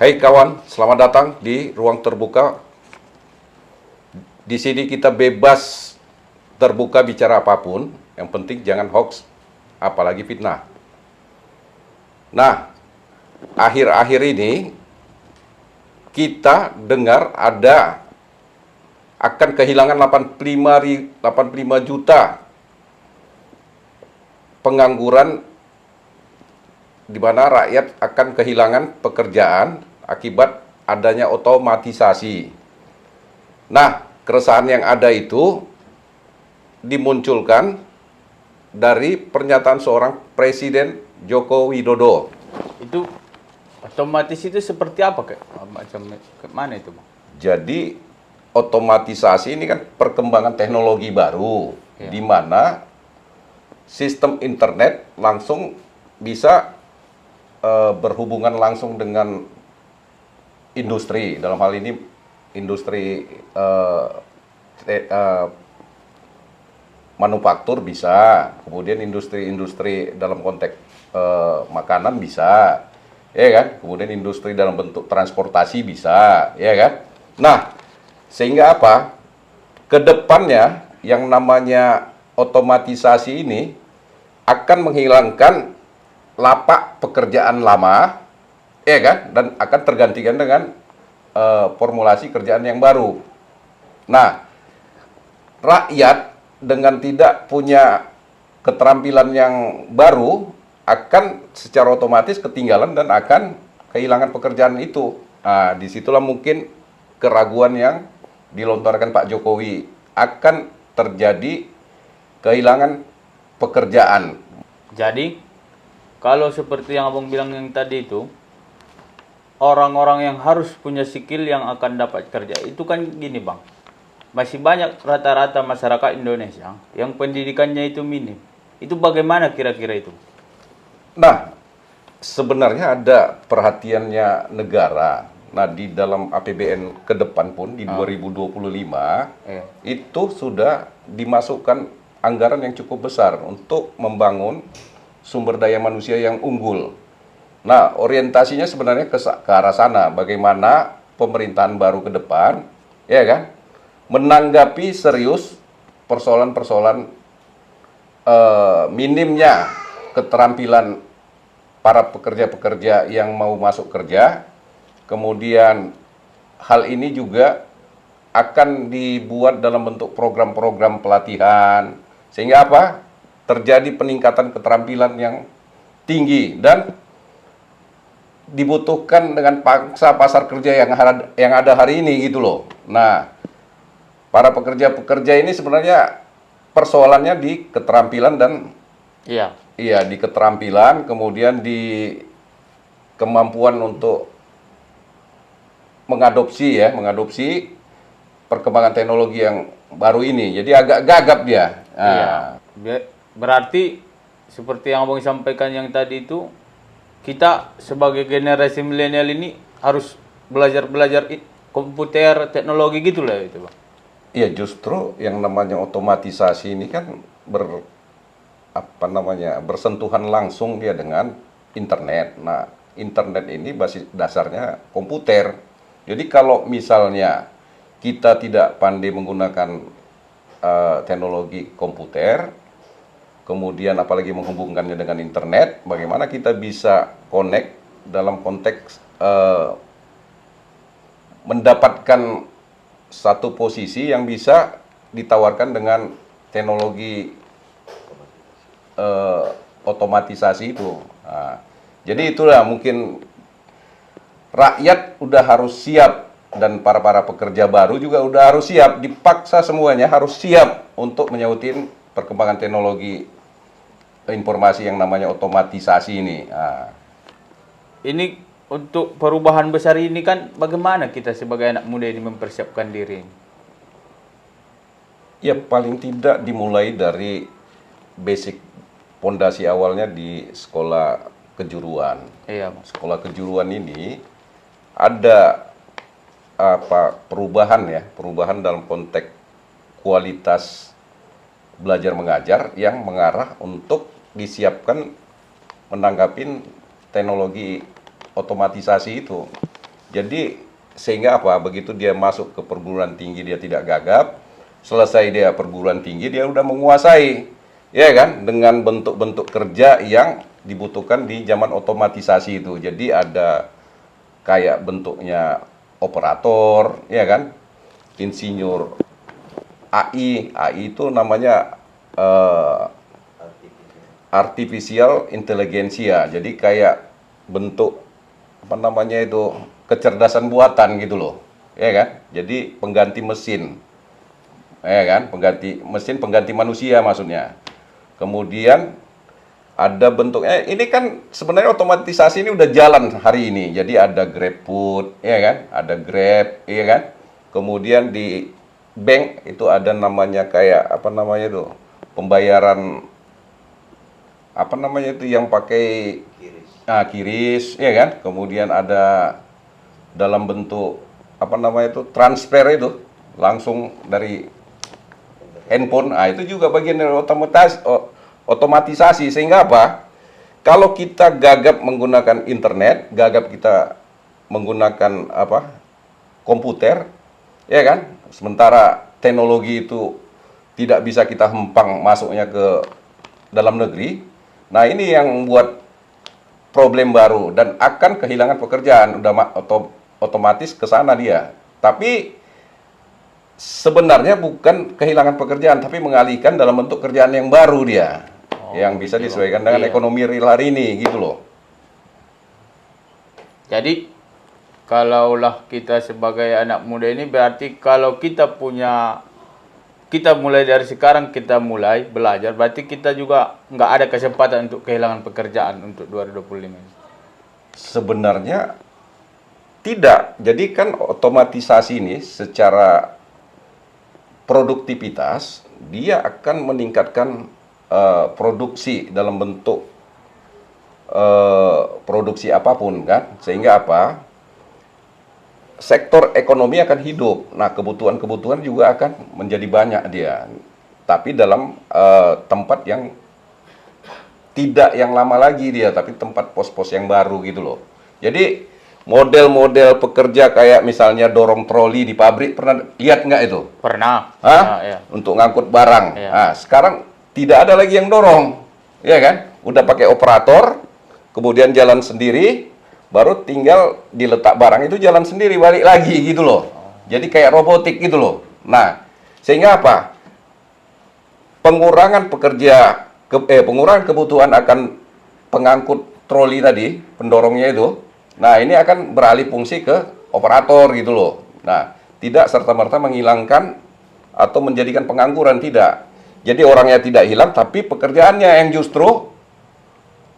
Hai kawan, selamat datang di Ruang Terbuka. Di sini kita bebas terbuka bicara apapun, yang penting jangan hoax, apalagi fitnah. Nah, akhir-akhir ini kita dengar ada akan kehilangan 85 juta pengangguran, di mana rakyat akan kehilangan pekerjaan akibat adanya otomatisasi. Nah, keresahan yang ada itu dimunculkan dari pernyataan seorang Presiden Joko Widodo. Itu otomatis itu seperti apa macam mana itu, Bang? Jadi otomatisasi ini kan perkembangan teknologi baru, Ya. di mana sistem internet langsung bisa berhubungan langsung dengan industri. Dalam hal ini industri manufaktur bisa, kemudian industri-industri dalam konteks makanan bisa, ya kan? Kemudian industri dalam bentuk transportasi bisa, ya kan? Nah, sehingga apa? Kedepannya yang namanya otomatisasi ini akan menghilangkan lapak pekerjaan lama, ya kan? Dan akan tergantikan dengan formulasi kerjaan yang baru. Nah, rakyat dengan tidak punya keterampilan yang baru akan secara otomatis ketinggalan dan akan kehilangan pekerjaan itu. Nah, disitulah mungkin keraguan yang dilontarkan Pak Jokowi, akan terjadi kehilangan pekerjaan. Jadi kalau seperti yang Abang bilang yang tadi itu, orang-orang yang harus punya skill yang akan dapat kerja, itu kan gini, Bang. Masih banyak rata-rata masyarakat Indonesia yang pendidikannya itu minim. Itu bagaimana kira-kira itu? Nah, sebenarnya ada perhatiannya negara. Nah, di dalam APBN ke depan pun di 2025 itu sudah dimasukkan anggaran yang cukup besar untuk membangun sumber daya manusia yang unggul. Nah, orientasinya sebenarnya ke arah sana. Bagaimana pemerintahan baru ke depan, ya kan, menanggapi serius persoalan-persoalan minimnya keterampilan para pekerja-pekerja yang mau masuk kerja. Kemudian hal ini juga akan dibuat dalam bentuk program-program pelatihan, sehingga apa? Terjadi peningkatan keterampilan yang tinggi dan dibutuhkan dengan pangsa pasar kerja yang ada hari ini gitu loh. Nah, para pekerja-pekerja ini sebenarnya persoalannya di keterampilan dan di keterampilan, kemudian di kemampuan untuk mengadopsi perkembangan teknologi yang baru ini. Jadi agak gagap dia. Berarti seperti yang Abang sampaikan yang tadi itu, kita sebagai generasi milenial ini harus belajar komputer, teknologi gitu lah itu, Bang. Iya, justru yang namanya otomatisasi ini kan bersentuhan langsung dia dengan internet. Nah, internet ini basis dasarnya komputer. Jadi kalau misalnya kita tidak pandai menggunakan teknologi komputer, kemudian apalagi menghubungkannya dengan internet, bagaimana kita bisa connect dalam konteks mendapatkan satu posisi yang bisa ditawarkan dengan teknologi otomatisasi itu. Nah, jadi itulah mungkin rakyat udah harus siap, dan para pekerja baru juga udah harus siap, dipaksa semuanya harus siap untuk menyautin perkembangan teknologi informasi yang namanya otomatisasi ini. Nah, ini untuk perubahan besar ini kan bagaimana kita sebagai anak muda ini mempersiapkan diri? ya paling tidak dimulai dari basic pondasi awalnya di sekolah kejuruan. Iya, Sekolah kejuruan ini ada perubahan dalam konteks kualitas belajar mengajar yang mengarah untuk disiapkan menanggapi teknologi otomatisasi itu. Jadi sehingga apa? Begitu dia masuk ke perguruan tinggi dia tidak gagap, selesai dia perguruan tinggi dia udah menguasai, ya kan? Dengan bentuk-bentuk kerja yang dibutuhkan di zaman otomatisasi itu. Jadi ada kayak bentuknya operator, ya kan? Insinyur AI itu namanya artificial intelligentsia. Jadi kayak bentuk apa namanya itu kecerdasan buatan gitu loh, ya kan? Jadi pengganti mesin, ya kan? Pengganti mesin, pengganti manusia maksudnya. Kemudian ada bentuknya, ini kan sebenarnya otomatisasi ini udah jalan hari ini. Jadi ada GrabFood, ya kan? Ada Grab, ya kan? Kemudian di bank itu ada namanya kayak apa namanya itu pembayaran apa namanya itu yang pakai kiris, ya kan? Kemudian ada dalam bentuk apa namanya itu transfer itu langsung dari handphone. Nah, itu juga bagian dari otomatisasi sehingga apa? Kalau kita gagap menggunakan internet, gagap kita menggunakan apa? Komputer, ya kan? Sementara teknologi itu tidak bisa kita hempang masuknya ke dalam negeri. Nah, ini yang membuat problem baru dan akan kehilangan pekerjaan, udah otomatis ke sana dia. Tapi sebenarnya bukan kehilangan pekerjaan, tapi mengalihkan dalam bentuk kerjaan yang baru dia, yang bisa disesuaikan dengan ekonomi real hari ini, gitu loh. Jadi kalaulah kita sebagai anak muda ini berarti kalau kita mulai dari sekarang kita mulai belajar, berarti kita juga nggak ada kesempatan untuk kehilangan pekerjaan untuk 2025 ini. Sebenarnya tidak. Jadi kan otomatisasi ini secara produktivitas dia akan meningkatkan produksi dalam bentuk produksi apapun kan, sehingga apa? Sektor ekonomi akan hidup. Nah, kebutuhan-kebutuhan juga akan menjadi banyak dia. Tapi dalam tempat yang tidak yang lama lagi dia, tapi tempat pos-pos yang baru gitu loh. Jadi model-model pekerja kayak misalnya dorong troli di pabrik, pernah lihat nggak itu? Pernah. Hah? Ya. Untuk ngangkut barang. Ya. Nah, sekarang tidak ada lagi yang dorong, ya kan? Udah pakai operator, kemudian jalan sendiri. Baru tinggal diletak barang itu jalan sendiri balik lagi gitu loh. Jadi kayak robotik gitu loh. Nah, sehingga apa? Pengurangan pengurangan kebutuhan akan pengangkut troli tadi, pendorongnya itu. Nah, ini akan beralih fungsi ke operator gitu loh. Nah, tidak serta-merta menghilangkan atau menjadikan pengangguran, tidak. Jadi orangnya tidak hilang, tapi pekerjaannya yang justru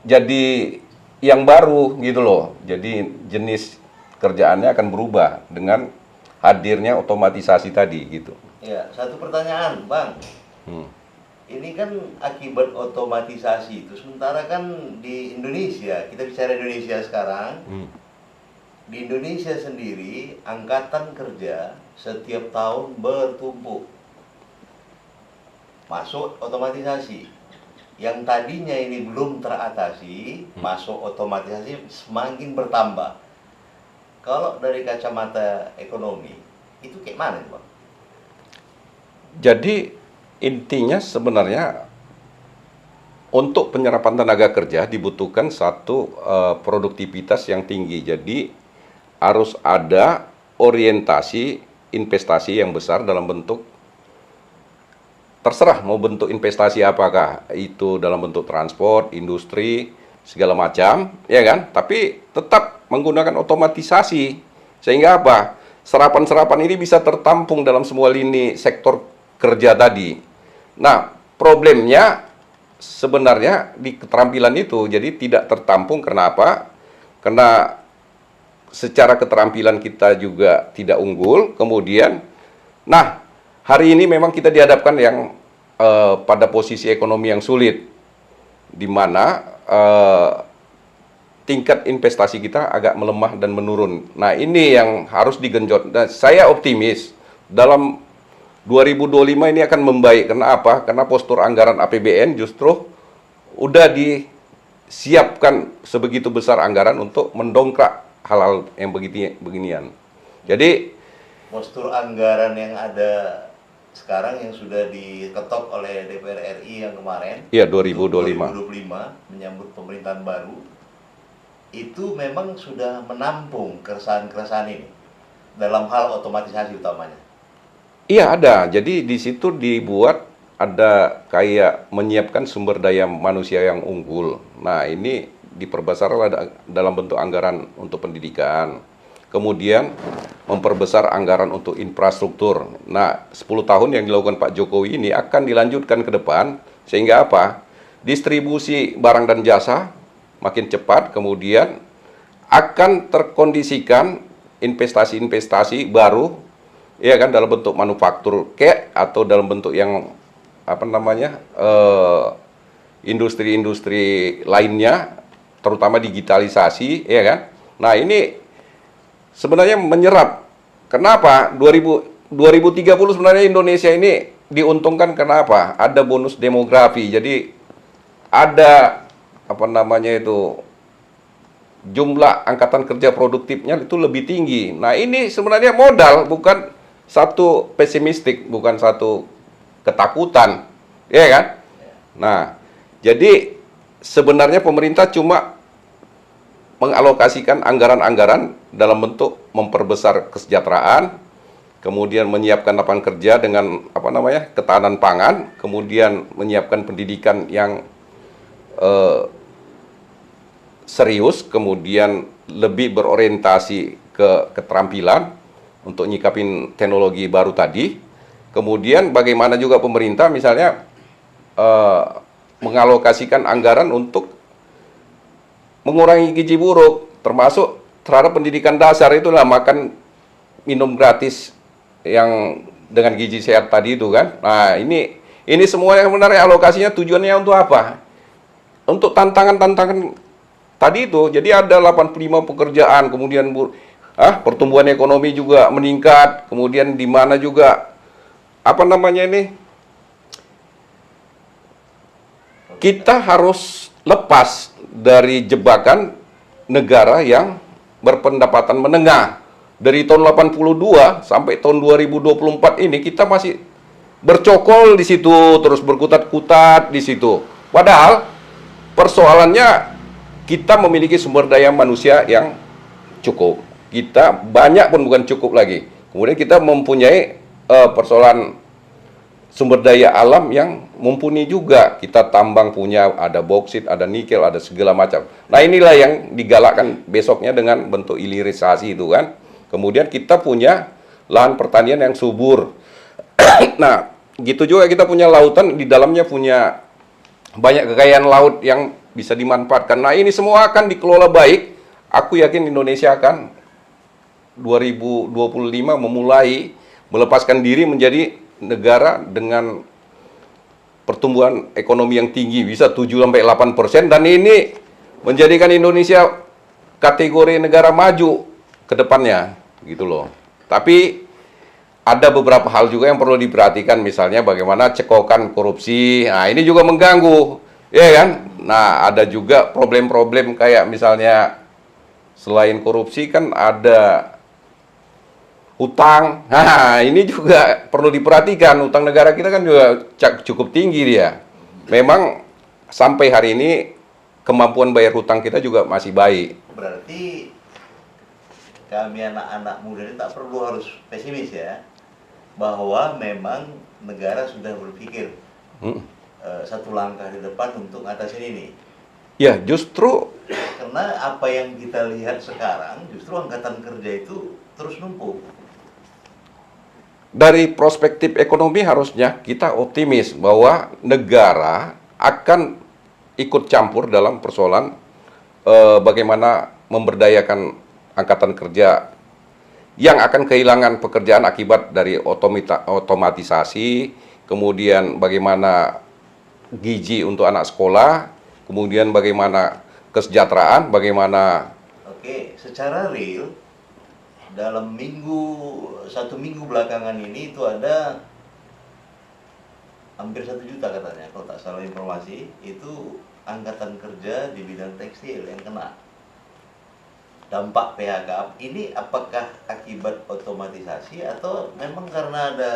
jadi yang baru gitu loh. Jadi jenis kerjaannya akan berubah dengan hadirnya otomatisasi tadi gitu. Ya, satu pertanyaan, Bang. Ini kan akibat otomatisasi itu. Sementara kan di Indonesia, kita bicara Indonesia sekarang, di Indonesia sendiri angkatan kerja setiap tahun bertumpuk. Masuk otomatisasi. Yang tadinya ini belum teratasi, masuk otomatisasi semakin bertambah. Kalau dari kacamata ekonomi, itu kayak mana, Bang? Jadi intinya sebenarnya untuk penyerapan tenaga kerja dibutuhkan satu produktivitas yang tinggi. Jadi harus ada orientasi investasi yang besar dalam bentuk terserah mau bentuk investasi apakah itu dalam bentuk transport, industri, segala macam, ya kan? Tapi tetap menggunakan otomatisasi. Sehingga apa? Serapan-serapan ini bisa tertampung dalam semua lini sektor kerja tadi. Nah, problemnya sebenarnya di keterampilan itu. Jadi tidak tertampung karena apa? Karena secara keterampilan kita juga tidak unggul. Kemudian, nah, hari ini memang kita dihadapkan yang pada posisi ekonomi yang sulit, di mana tingkat investasi kita agak melemah dan menurun. Nah, ini yang harus digenjot. Dan saya optimis dalam 2025 ini akan membaik. Karena apa? Karena postur anggaran APBN justru udah disiapkan sebegitu besar anggaran untuk mendongkrak hal-hal yang beginian. Jadi Postur anggaran yang ada sekarang yang sudah diketok oleh DPR RI yang kemarin, iya untuk 2025. 2025 menyambut pemerintahan baru, itu memang sudah menampung keresahan-keresahan ini dalam hal otomatisasi utamanya. Iya ada. Jadi di situ dibuat ada kayak menyiapkan sumber daya manusia yang unggul. Nah ini diperbesar dalam bentuk anggaran untuk pendidikan. Kemudian memperbesar anggaran untuk infrastruktur. Nah 10 tahun yang dilakukan Pak Jokowi ini akan dilanjutkan ke depan. Sehingga apa? Distribusi barang dan jasa makin cepat. Kemudian akan terkondisikan investasi-investasi baru, ya kan, dalam bentuk manufaktur atau dalam bentuk yang apa namanya industri-industri lainnya, terutama digitalisasi, ya kan. Nah ini sebenarnya menyerap. Kenapa 2030 sebenarnya Indonesia ini diuntungkan? Kenapa? Ada bonus demografi. Jadi ada apa namanya itu, jumlah angkatan kerja produktifnya itu lebih tinggi. Nah ini sebenarnya modal, bukan satu pesimistik, bukan satu ketakutan, ya kan? Nah, jadi sebenarnya pemerintah cuma mengalokasikan anggaran-anggaran dalam bentuk memperbesar kesejahteraan, kemudian menyiapkan lapangan kerja dengan apa namanya ketahanan pangan, kemudian menyiapkan pendidikan yang serius, kemudian lebih berorientasi ke keterampilan untuk nyikapin teknologi baru tadi. Kemudian bagaimana juga pemerintah misalnya mengalokasikan anggaran untuk mengurangi gizi buruk, termasuk terhadap pendidikan dasar, itulah makan minum gratis yang dengan gizi sehat tadi itu kan. Nah ini semua yang sebenarnya alokasinya tujuannya untuk apa? Untuk tantangan-tantangan tadi itu. Jadi ada 85 pekerjaan, kemudian pertumbuhan ekonomi juga meningkat, kemudian di mana juga apa namanya ini, kita harus lepas dari jebakan negara yang berpendapatan menengah. Dari tahun 82 sampai tahun 2024 ini kita masih bercokol di situ, terus berkutat-kutat di situ. Padahal persoalannya kita memiliki sumber daya manusia yang cukup. Kita banyak pun bukan cukup lagi. Kemudian kita mempunyai persoalan sumber daya alam yang mumpuni juga. Kita tambang punya, ada bauksit, ada nikel, ada segala macam. Nah inilah yang digalakkan besoknya dengan bentuk hilirisasi itu kan. Kemudian kita punya lahan pertanian yang subur. Nah gitu juga kita punya lautan, di dalamnya punya banyak kekayaan laut yang bisa dimanfaatkan. Nah ini semua akan dikelola baik. Aku yakin Indonesia akan 2025 memulai melepaskan diri menjadi negara dengan pertumbuhan ekonomi yang tinggi, bisa 7-8%, dan ini menjadikan Indonesia kategori negara maju ke depannya gitu loh. Tapi ada beberapa hal juga yang perlu diperhatikan, misalnya bagaimana cekokan korupsi. Nah, ini juga mengganggu, ya kan? Nah, ada juga problem-problem kayak misalnya selain korupsi kan ada utang. Nah, ini juga perlu diperhatikan. Utang negara kita kan juga cukup tinggi dia. Memang sampai hari ini kemampuan bayar hutang kita juga masih baik. Berarti kami anak-anak muda ini tak perlu harus pesimis ya, bahwa memang negara sudah berpikir satu langkah di depan untuk ngatasin ini. Ya, justru Karena apa yang kita lihat sekarang, justru angkatan kerja itu terus numpuk. dari perspektif ekonomi harusnya kita optimis bahwa negara akan ikut campur dalam persoalan bagaimana memberdayakan angkatan kerja yang akan kehilangan pekerjaan akibat dari otomatisasi, kemudian bagaimana gizi untuk anak sekolah, kemudian bagaimana kesejahteraan, bagaimana. Oke, secara real dalam satu minggu belakangan ini itu ada hampir 1 juta katanya, kalau tak salah informasi, itu angkatan kerja di bidang tekstil yang kena. dampak PHK ini apakah akibat otomatisasi atau memang karena ada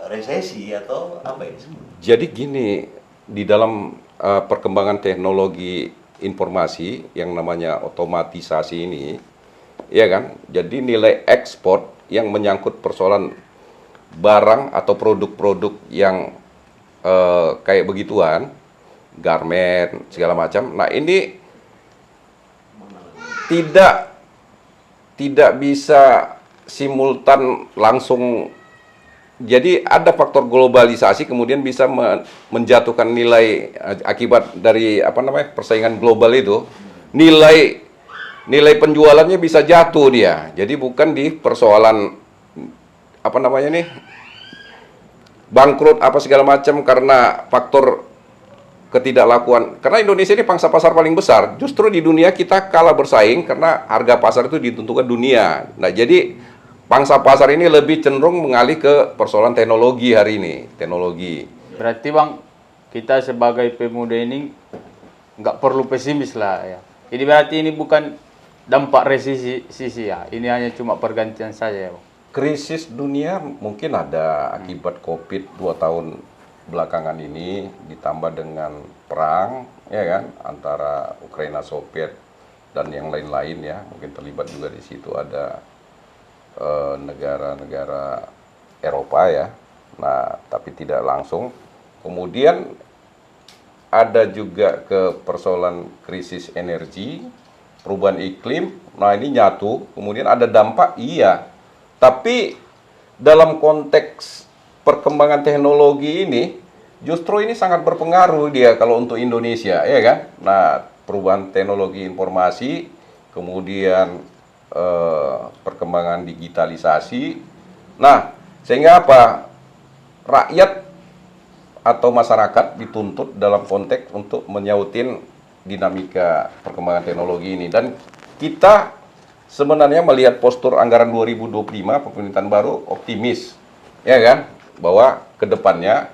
resesi atau apa ini? Jadi gini, di dalam perkembangan teknologi informasi yang namanya otomatisasi ini, ya kan? Jadi nilai ekspor yang menyangkut persoalan barang atau produk-produk yang kayak begituan, garment segala macam. Nah, ini tidak bisa simultan langsung. Jadi ada faktor globalisasi kemudian bisa menjatuhkan nilai akibat dari persaingan global itu, nilai penjualannya bisa jatuh dia. Jadi bukan di persoalan bangkrut apa segala macam karena faktor ketidaklakuan. Karena Indonesia ini pangsa pasar paling besar. Justru di dunia kita kalah bersaing karena harga pasar itu ditentukan dunia. Nah, jadi pangsa pasar ini lebih cenderung mengalih ke persoalan teknologi hari ini. Teknologi. Berarti Bang, kita sebagai pemuda ini nggak perlu pesimis lah ya. Jadi berarti ini bukan dampak resesi ya. Ini hanya cuma pergantian saja ya Bang. Krisis dunia mungkin ada akibat COVID 2 tahun belakangan ini, ditambah dengan perang ya kan antara Ukraina Soviet dan yang lain-lain ya, mungkin terlibat juga di situ ada negara-negara Eropa ya. Nah, tapi tidak langsung. Kemudian ada juga ke persoalan krisis energi, perubahan iklim. Nah, ini nyatu, kemudian ada dampak iya. Tapi dalam konteks perkembangan teknologi ini justru ini sangat berpengaruh dia kalau untuk Indonesia, ya kan? Nah, perubahan teknologi informasi, kemudian perkembangan digitalisasi. Nah, sehingga apa? Rakyat atau masyarakat dituntut dalam konteks untuk menyautin dinamika perkembangan teknologi ini. Dan kita sebenarnya melihat postur anggaran 2025 pemerintahan baru optimis, ya kan? Bahwa kedepannya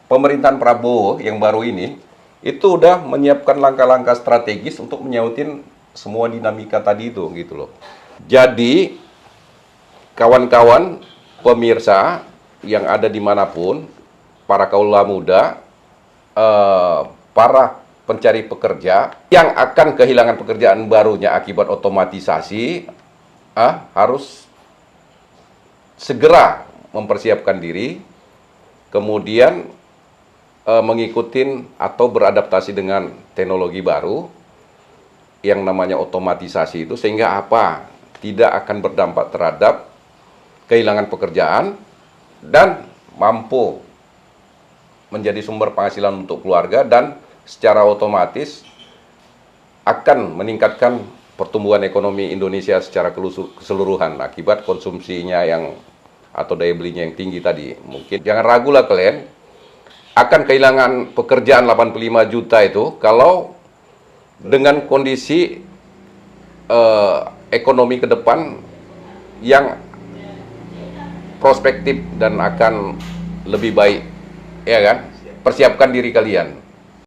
pemerintahan Prabowo yang baru ini itu udah menyiapkan langkah-langkah strategis untuk menyautin semua dinamika tadi itu gitu loh. Jadi kawan-kawan pemirsa yang ada dimanapun, para kaula muda, para pencari pekerja yang akan kehilangan pekerjaan barunya akibat otomatisasi, harus segera mempersiapkan diri, kemudian mengikuti atau beradaptasi dengan teknologi baru yang namanya otomatisasi itu, sehingga apa? Tidak akan berdampak terhadap kehilangan pekerjaan dan mampu menjadi sumber penghasilan untuk keluarga dan secara otomatis akan meningkatkan pertumbuhan ekonomi Indonesia secara keseluruhan akibat konsumsinya yang atau daya belinya yang tinggi tadi. Mungkin jangan ragu lah kalian akan kehilangan pekerjaan 85 juta itu kalau dengan kondisi ekonomi ke depan yang prospektif dan akan lebih baik, ya kan? Persiapkan diri kalian.